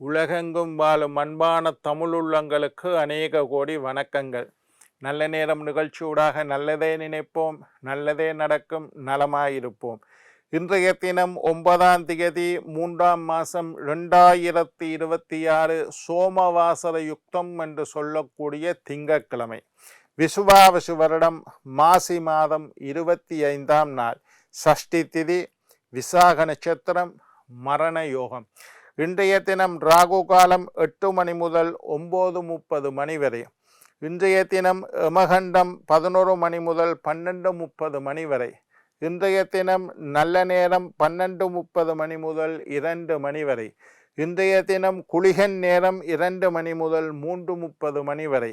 உலகெங்கும் வாழும் அன்பான தமிழுள்ளங்களுக்கு அநேக கோடி வணக்கங்கள். நல்ல நேரம் நிகழ்ச்சியூடாக நல்லதே நினைப்போம், நல்லதே நடக்கும், நலமாயிருப்போம். இன்றைய தினம் 9ஆம் தேதி 3ஆம் மாதம் 2026 சோமவாசர யுக்தம் என்று சொல்லக்கூடிய திங்கட்கிழமை. விசுவாவசு வருடம் மாசி மாதம் 25ஆம் நாள், சஷ்டி திதி, விசாக நட்சத்திரம், மரண யோகம். இன்றைய தினம் ராகு காலம் 8 மணி முதல் 9:30 மணி வரை. இன்றைய தினம் யமகண்டம் 11 மணி முதல் 12:30 மணி வரை. இன்றைய தினம் நல்ல நேரம் 12:30 மணி முதல் 2 மணி வரை. இன்றைய தினம் குளிகன் நேரம் 2 மணி முதல் 3:30 மணி வரை.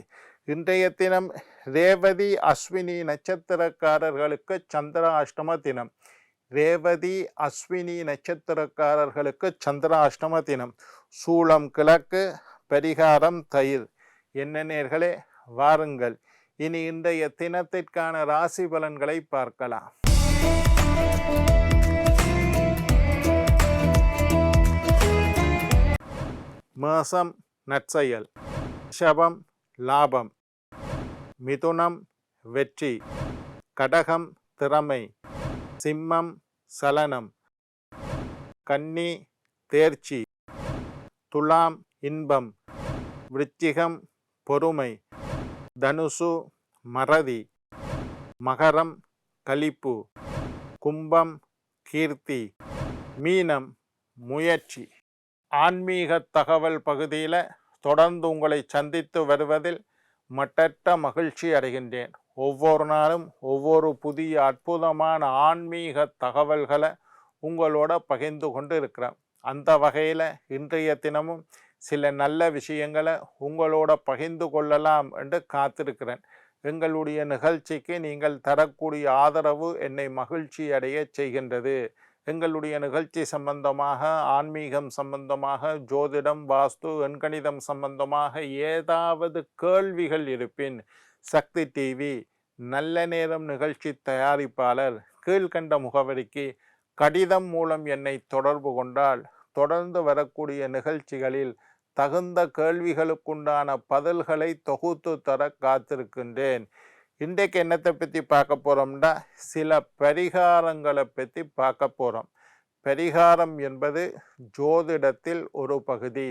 இன்றைய தினம் ரேவதி அஸ்வினி நட்சத்திரக்காரர்களுக்கு சந்திராஷ்டம தினம். ரேவதி அஸ்வினி நட்சத்திரக்காரர்களுக்கு சந்திராஷ்டம தினம். சூளம் கிழக்கு, பரிகாரம் தயிர். என்ன நேர்களே, வாருங்கள் இனி இன்றைய தினத்திற்கான ராசி பலன்களை பார்க்கலாம். மேசம் நற்செயல், ரிஷபம் லாபம், மிதுனம் வெற்றி, கடகம் திறமை, சிம்மம் சலனம், கன்னி தேர்ச்சி, துலாம் இன்பம், விருச்சிகம் பொறுமை, தனுசு மறதி, மகரம் களிப்பு, கும்பம் கீர்த்தி, மீனம் முயற்சி. ஆன்மீக தகவல் பகுதியில் தொடர்ந்து உங்களை சந்தித்து வருவதில் மட்டற்ற மகிழ்ச்சி அடைகின்றேன். ஒவ்வொரு நாளும் ஒவ்வொரு புதிய அற்புதமான ஆன்மீக தகவல்களை உங்களோட பகிர்ந்து கொண்டு இருக்கிறேன். அந்த வகையில் இன்றைய தினமும் சில நல்ல விஷயங்களை உங்களோட பகிர்ந்து கொள்ளலாம் என்று காத்திருக்கிறேன். எங்களுடைய நிகழ்ச்சிக்கு நீங்கள் தரக்கூடிய ஆதரவு என்னை மகிழ்ச்சி அடைய செய்கின்றது. எங்களுடைய நிகழ்ச்சி சம்பந்தமாக, ஆன்மீகம் சம்பந்தமாக, ஜோதிடம், வாஸ்து, எண்கணிதம் சம்பந்தமாக ஏதாவது கேள்விகள் இருப்பின் சக்தி டிவி நல்ல நேரம் நிகழ்ச்சி தயாரிப்பாளர் கீழ்கண்ட முகவரிக்கு கடிதம் மூலம் என்னை தொடர்பு கொண்டால் தொடர்ந்து வரக்கூடிய நிகழ்ச்சிகளில் தகுந்த கேள்விகளுக்குண்டான பதில்களை தொகுத்து தர காத்திருக்கின்றேன். இன்றைக்கு என்னத்தை பற்றி பார்க்க போகிறோம்னா, சில பரிகாரங்களை பற்றி பார்க்க போகிறோம். பரிகாரம் என்பது ஜோதிடத்தில் ஒரு பகுதி.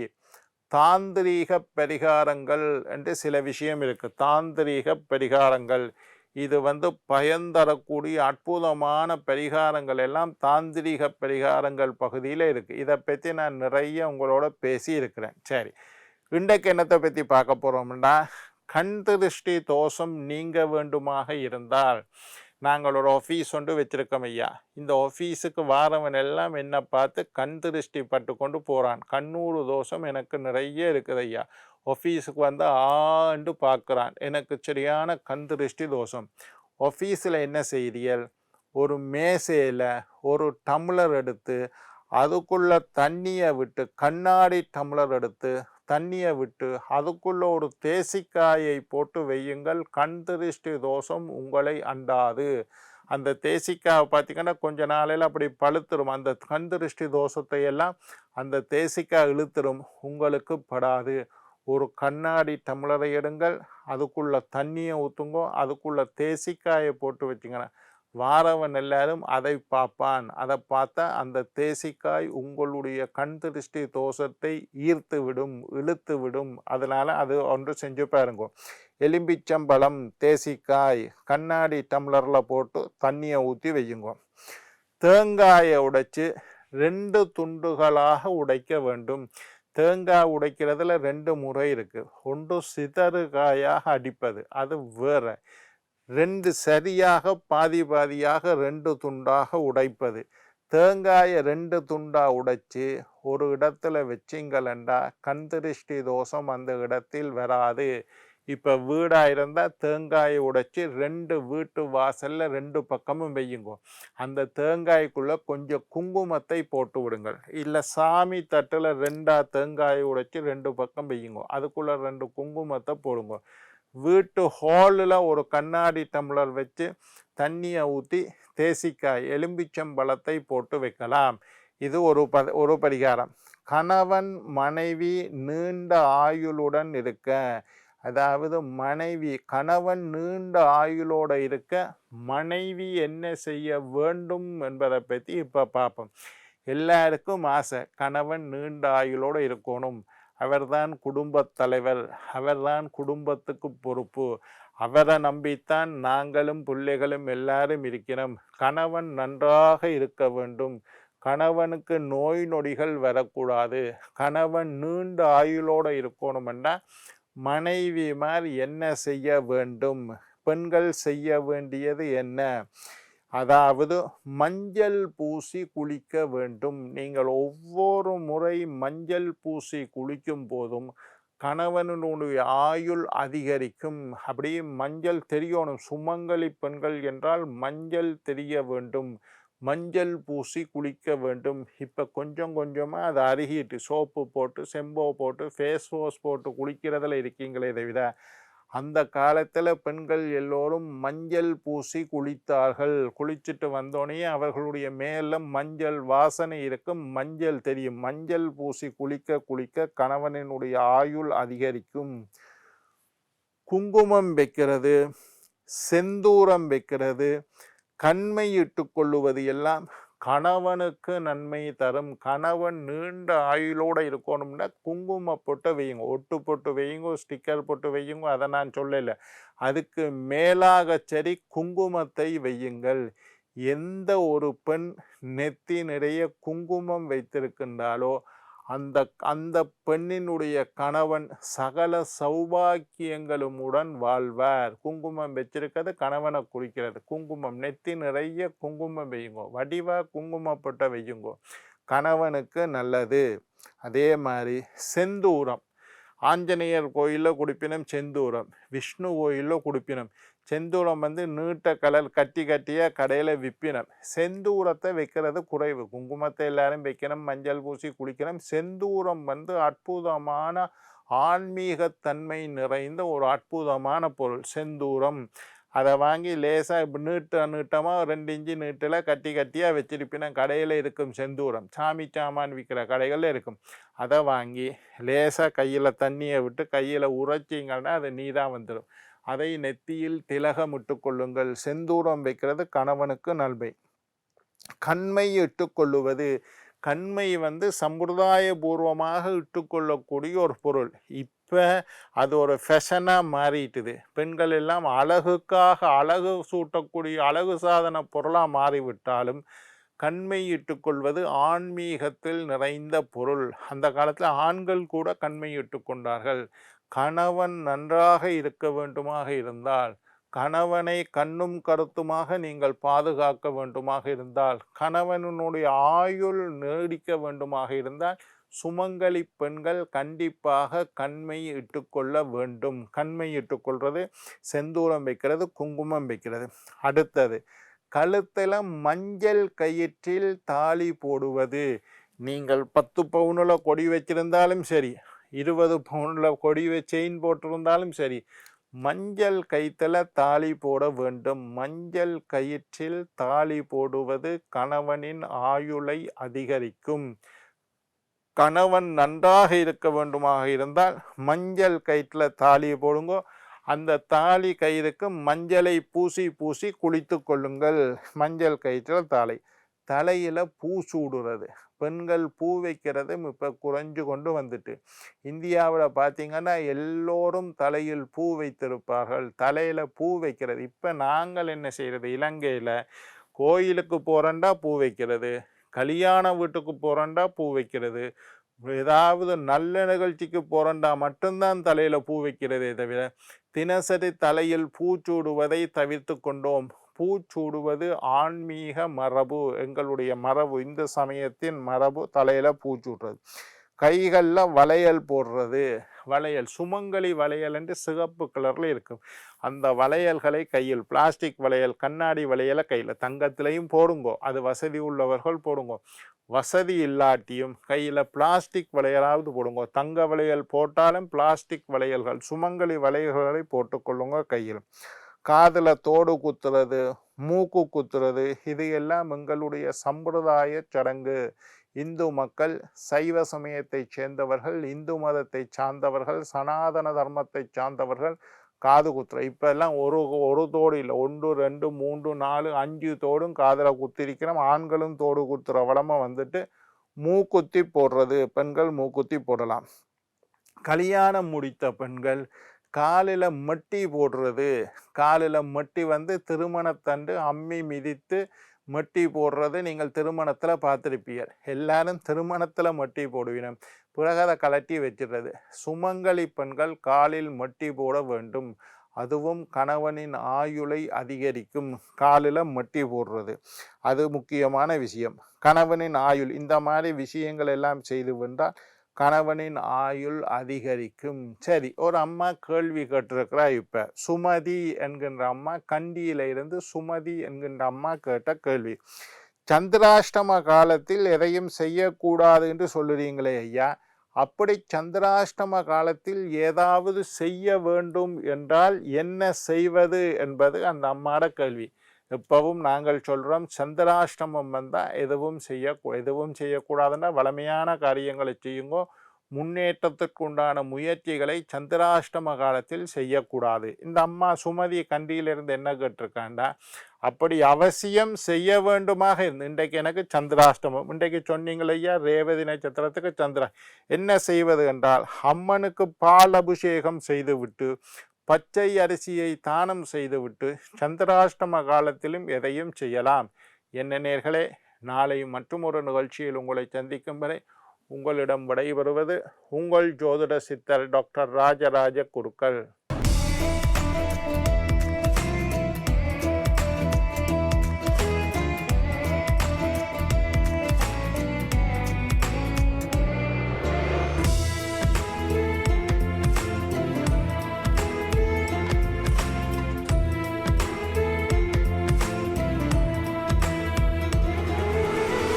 தாந்திரீக பரிகாரங்கள் என்று சில விஷயம் இருக்குது. தாந்திரீக பரிகாரங்கள் இது பயன்தரக்கூடிய அற்புதமான பரிகாரங்கள் எல்லாம் தாந்திரீக பரிகாரங்கள் பகுதியில் இருக்குது. இதை பற்றி நான் நிறைய உங்களோட பேசி இருக்கிறேன். சரி, இன்றைக்கு என்னத்தை பற்றி பார்க்க போகிறோம்னா, கண் திருஷ்டி தோஷம் நீங்க வேண்டுமாக இருந்தால் நாங்கள் ஒரு ஆஃபீஸ் ஒன்று வச்சுருக்கோம் ஐயா. இந்த ஆஃபீஸுக்கு வாரவன் எல்லாம் என்னை பார்த்து கண் திருஷ்டி பட்டு கொண்டு போகிறான். கண்ணூறு தோஷம் எனக்கு நிறைய இருக்குது ஐயா. ஆஃபீஸுக்கு ஆண்டு பார்க்குறான், எனக்கு சரியான கண் திருஷ்டி தோஷம். ஆஃபீஸில் என்ன செய்தியல், ஒரு மேசையில் ஒரு டம்ளர் எடுத்து அதுக்குள்ளே தண்ணியை விட்டு, கண்ணாடி டம்ளர் எடுத்து தண்ணியை விட்டு அதுக்குள்ளே ஒரு தேசிக்காயை போட்டு வையுங்கள். கண் திருஷ்டி தோஷம் உங்களை அண்டாது. அந்த தேசிக்காயை பார்த்திங்கன்னா கொஞ்ச நாளையில் அப்படி பழுத்துரும். அந்த கண் திருஷ்டி தோஷத்தை எல்லாம் அந்த தேசிக்காய் இழுத்துரும், உங்களுக்கு படாது. ஒரு கண்ணாடி டம்ளரை எடுங்கள், அதுக்குள்ளே தண்ணியை ஊற்றுங்கோ, அதுக்குள்ளே தேசிக்காயை போட்டு வச்சிங்கன்னா வாரவன் எல்லாரும் அதை பார்ப்பான். அதை பார்த்தா அந்த தேசிக்காய் உங்களுடைய கண் திருஷ்டி தோஷத்தை ஈர்த்து விடும், இழுத்து விடும். அதனால் அது ஒன்று செஞ்சு பாருங்க. எலும்பிச்சம்பழம், தேசிக்காய் கண்ணாடி டம்ளரில் போட்டு தண்ணியை ஊற்றி வையுங்க. தேங்காயை உடைச்சி 2 துண்டுகளாக உடைக்க வேண்டும். தேங்காய் உடைக்கிறதுல 2 முறை இருக்குது. ஒன்று சிதறுகாயாக அடிப்பது, அது வேற. 2 சரியாக பாதி பாதியாக 2 துண்டாக உடைப்பது. தேங்காயை 2 துண்டாக உடைச்சி ஒரு இடத்துல வச்சிங்களண்டா கண் திருஷ்டி தோஷம் அந்த இடத்தில் வராது. இப்போ வீடாக இருந்தால் தேங்காயை உடைச்சி 2 வீட்டு வாசலில் 2 பக்கமும் வையுங்க. அந்த தேங்காய்க்குள்ளே கொஞ்சம் குங்குமத்தை போட்டு விடுங்கள். இல்லை சாமி தட்டில் 2 தேங்காயை உடைச்சி 2 பக்கம் வையுங்க. அதுக்குள்ளே 2 குங்குமத்தை போடுங்க. வீட்டு ஹாலில் ஒரு கண்ணாடி டம்ளர் வச்சு தண்ணியை ஊற்றி தேசிக்காய், எலும்பிச்சம்பழத்தை போட்டு வைக்கலாம். இது ஒரு பரிகாரம். கணவன் மனைவி நீண்ட ஆயுளுடன் இருக்க, அதாவது மனைவி கணவன் நீண்ட ஆயுளோட இருக்க மனைவி என்ன செய்ய வேண்டும் என்பதை பற்றி இப்போ பார்ப்போம். எல்லாருக்கும் ஆசை கணவன் நீண்ட ஆயுளோடு இருக்கணும், அவர்தான் குடும்பத் தலைவர், அவர்தான் குடும்பத்துக்கு பொறுப்பு, அவரை நம்பித்தான் நாங்களும் பிள்ளைகளும் எல்லாரும் இருக்கிறோம், கணவன் நன்றாக இருக்க வேண்டும், கணவனுக்கு நோய் நொடிகள் வரக்கூடாது, கணவன் நீண்ட ஆயுளோடு இருக்கணும்னா மனைவிமார் என்ன செய்ய வேண்டும், பெண்கள் செய்ய வேண்டியது என்ன? அதாவது மஞ்சள் பூசி குளிக்க வேண்டும். நீங்கள் ஒவ்வொரு முறை மஞ்சள் பூசி குளிக்கும் போதும் கணவனுடைய ஆயுள் அதிகரிக்கும். அப்படியே மஞ்சள் தெரியணும். சுமங்கலி பெண்கள் என்றால் மஞ்சள் தெரிய வேண்டும், மஞ்சள் பூசி குளிக்க வேண்டும். இப்போ கொஞ்சம் கொஞ்சமாக அதை அருகிட்டு சோப்பு போட்டு செம்போ போட்டு ஃபேஸ் வாஷ் போட்டு குளிக்கிறதுல இருக்கீங்களே தவிர அந்த காலத்தில் பெண்கள் எல்லோரும் மஞ்சள் பூசி குளித்தார்கள். குளிச்சுட்டு வந்தோடனே அவர்களுடைய மேலே மஞ்சள் வாசனை இருக்கும், மஞ்சள் தெரியும். மஞ்சள் பூசி குளிக்க குளிக்க கணவனினுடைய ஆயுள் அதிகரிக்கும். குங்குமம் வைக்கிறது, செந்தூரம் வைக்கிறது, கண்மை இட்டு கொள்ளுவது எல்லாம் கணவனுக்கு நன்மை தரும். கணவன் நீண்ட ஆயுளோடு இருக்கணும்னா குங்கும போட்டு வையுங்க, ஒட்டு போட்டு வையுங்க, ஸ்டிக்கர் போட்டு வையுங்க, அதை நான் சொல்லலை. அதுக்கு மேலாக சரி குங்குமத்தை வையுங்கள். எந்த ஒரு பெண் நெத்தி நிறைய குங்குமம் வைத்திருக்கின்றாலோ அந்த அந்த பெண்ணினுடைய கணவன் சகல சௌபாக்கியங்களுடன் வாழ்வார். குங்குமம் வச்சிருக்கிறது கணவனை குறிக்கிறது. குங்குமம் நெத்தி நிறைய குங்குமம் வையுங்கோ, வடிவா குங்குமப்பட்ட வையுங்கோ, கணவனுக்கு நல்லது. அதே மாதிரி செந்தூரம் ஆஞ்சநேயர் கோயிலில் குடிப்பினம் செந்தூரம், விஷ்ணு கோயிலில் குடிப்பினம். செந்தூரம் நீட்ட கலர் கட்டி கட்டியாக கடையில் விற்பினம். செந்தூரத்தை வைக்கிறது குறைவு. குங்குமத்தை எல்லாரும் வைக்கணும், மஞ்சள் பூசி குளிக்கணும். செந்தூரம் அற்புதமான ஆன்மீகத்தன்மை நிறைந்த ஒரு அற்புதமான பொருள் செந்தூரம். அதை வாங்கி லேசாக இப்போ நீட்டமாக 2 இன்ச்சு நீட்டில் கட்டி கட்டியாக வச்சிருப்பின. கடையில் இருக்கும் செந்தூரம், சாமி சாமான் விற்கிற கடைகளில் இருக்கும். அதை வாங்கி லேசாக கையில் தண்ணியை விட்டு கையில் உரைச்சிங்கன்னா அது நீராக வந்துடும். அதை நெத்தியில் திலகமிட்டு கொள்ளுங்கள். செந்தூரம் வைக்கிறது கணவனுக்கு நன்மை. கண்மை இட்டுக்கொள்ளுவது, கண்மை சம்பிரதாயபூர்வமாக இட்டுக்கொள்ளக்கூடிய ஒரு பொருள். இப்போ அது ஒரு ஃபேஷனாக மாறிட்டுது. பெண்கள் எல்லாம் அழகுக்காக அழகு சூட்டக்கூடிய அழகு சாதன பொருளாக மாறிவிட்டாலும் கண்மை இட்டுக்கொள்வது ஆன்மீகத்தில் நிறைந்த பொருள். அந்த காலத்தில் ஆண்கள் கூட கண்மை இட்டுக்கொண்டார்கள். கணவன் நன்றாக இருக்க வேண்டுமாக இருந்தால், கணவனை கண்ணும் கருத்துமாக நீங்கள் பாதுகாக்க வேண்டுமாக இருந்தால், கணவனுடைய ஆயுள் நீடிக்க வேண்டுமாக இருந்தால் சுமங்கலி பெண்கள் கண்டிப்பாக கண்மை இட்டுக்கொள்ள வேண்டும். கண்மை இட்டுக்கொள்வது செந்தூரம் வைக்கிறது, குங்குமம் வைக்கிறது. அடுத்தது கழுத்தில் மஞ்சள் கயிற்றில் தாலி போடுவது. நீங்கள் 10 பவுனில் கொடி வச்சிருந்தாலும் சரி, 20 பவுனில் கொடி செயின் போட்டிருந்தாலும் சரி, மஞ்சள் கயிற்றில் தாலி போட வேண்டும். மஞ்சள் கயிற்றில் தாலி போடுவது கணவனின் ஆயுளை அதிகரிக்கும். கணவன் நன்றாக இருக்க வேண்டுமாக இருந்தால் மஞ்சள் கயிற்றில் தாலி போடுங்கோ. அந்த தாலி கயிறுக்கு மஞ்சளை பூசி பூசி குளித்து கொள்ளுங்கள். மஞ்சள் கயிற்றில் தாலி. தலையில் பூ சூடுறது, பெண்கள் பூ வைக்கிறது இப்போ குறைஞ்சு கொண்டு வந்துட்டு. இந்தியாவில் பார்த்திங்கன்னா எல்லோரும் தலையில் பூ வைத்திருப்பார்கள். தலையில் பூ வைக்கிறது இப்போ நாங்கள் என்ன செய்கிறது, இலங்கையில் கோயிலுக்கு போகிறண்டா பூ வைக்கிறது, கல்யாண வீட்டுக்கு போகிறண்டா பூ வைக்கிறது, ஏதாவது நல்ல நிகழ்ச்சிக்கு போகிறண்டா மட்டும்தான் தலையில் பூ வைக்கிறதே தவிர தினசரி தலையில் பூச்சூடுவதை தவிர்த்து கொண்டோம். பூச்சூடுவது ஆன்மீக மரபு, எங்களுடைய மரபு, இந்த சமயத்தின் மரபு தலையில் பூச்சூடுறது. கைகளில் வளையல் போடுறது, வளையல் சுமங்கலி வளையல் என்று சிகப்பு கலரில் இருக்கும். அந்த வளையல்களை கையில், பிளாஸ்டிக் வளையல், கண்ணாடி வளையலை கையில், தங்கத்திலையும் போடுங்கோ, அது வசதி உள்ளவர்கள் போடுங்கோ. வசதி இல்லாட்டியும் கையில் பிளாஸ்டிக் வளையலாவது போடுங்க. தங்க வளையல் போட்டாலும் பிளாஸ்டிக் வளையல்கள், சுமங்கலி வளையல்களை போட்டுக்கொள்ளுங்க கையில். காதில் தோடு குத்துறது, மூக்கு குத்துறது, இது எல்லாம் எங்களுடைய சம்பிரதாய சடங்கு. இந்து மக்கள், சைவ சமயத்தைச் சேர்ந்தவர்கள், இந்து மதத்தை சார்ந்தவர்கள், சனாதன தர்மத்தை சார்ந்தவர்கள் காது குத்துற. இப்போ எல்லாம் ஒரு தோடு இல்லை, 1 2 3 4 5 தோடும் காதில் குத்திருக்கிறோம். ஆண்களும் தோடு குத்துற வளமை வந்துட்டு. மூக்குத்தி போடுறது, பெண்கள் மூக்குத்தி போடலாம். கல்யாணம் முடித்த பெண்கள் காலில் மட்டி போடுறது. காலில் மட்டி வந்து திருமணத்தன்று அம்மி மிதித்து மட்டி போடுறது நீங்கள் திருமணத்தில் பார்த்துருப்பீர்கள். எல்லாரும் திருமணத்தில் மட்டி போடுவினோம், பிறகு அதை கலட்டி வச்சிடுறது. சுமங்கலி பெண்கள் காலில் மட்டி போட வேண்டும், அதுவும் கணவனின் ஆயுளை அதிகரிக்கும். காலில் மட்டி போடுறது அது முக்கியமான விஷயம். கணவனின் ஆயுள், இந்த மாதிரி விஷயங்கள் எல்லாம் செய்து வந்தால் கணவனின் ஆயுள் அதிகரிக்கும். சரி, ஒரு அம்மா கேள்வி கேட்டிருக்கிறா. இப்ப சுமதி என்கின்ற அம்மா, கண்டியில இருந்து சுமதி என்கின்ற அம்மா கேட்ட கேள்வி, சந்திராஷ்டம காலத்தில் எதையும் செய்யக்கூடாது என்று சொல்லுறீங்களே ஐயா, அப்படி சந்திராஷ்டம காலத்தில் ஏதாவது செய்ய வேண்டும் என்றால் என்ன செய்வது என்பது அந்த அம்மாட கேள்வி. எப்பவும் நாங்கள் சொல்கிறோம், சந்திராஷ்டமம் வந்தால் எதுவும் செய்யக்கூடாதுன்னா வலிமையான காரியங்களை செய்யுங்கோ. முன்னேற்றத்திற்குண்டான முயற்சிகளை சந்திராஷ்டம காலத்தில் செய்யக்கூடாது. இந்த அம்மா சுமதி கண்டியிலிருந்து என்ன கேட்டிருக்காண்டா, அப்படி அவசியம் செய்ய வேண்டுமாக இருந்து, இன்றைக்கு எனக்கு சந்திராஷ்டமம், இன்றைக்கு சொன்னீங்களையா ரேவதி நட்சத்திரத்துக்கு சந்திரா, என்ன செய்வது என்றால் அம்மனுக்கு பால் அபிஷேகம் செய்துவிட்டு பச்சை அரிசியை தானம் செய்துவிட்டு சந்திராஷ்டம காலத்திலும் எதையும் செய்யலாம். என்ன நேர்களே, நாளை மற்றும் ஒரு நிகழ்ச்சியில் உங்களை சந்திக்கும் வரை உங்களிடம் விடைபெறுவது உங்கள் ஜோதிட சித்தர் டாக்டர் ராஜராஜ குருக்கள்.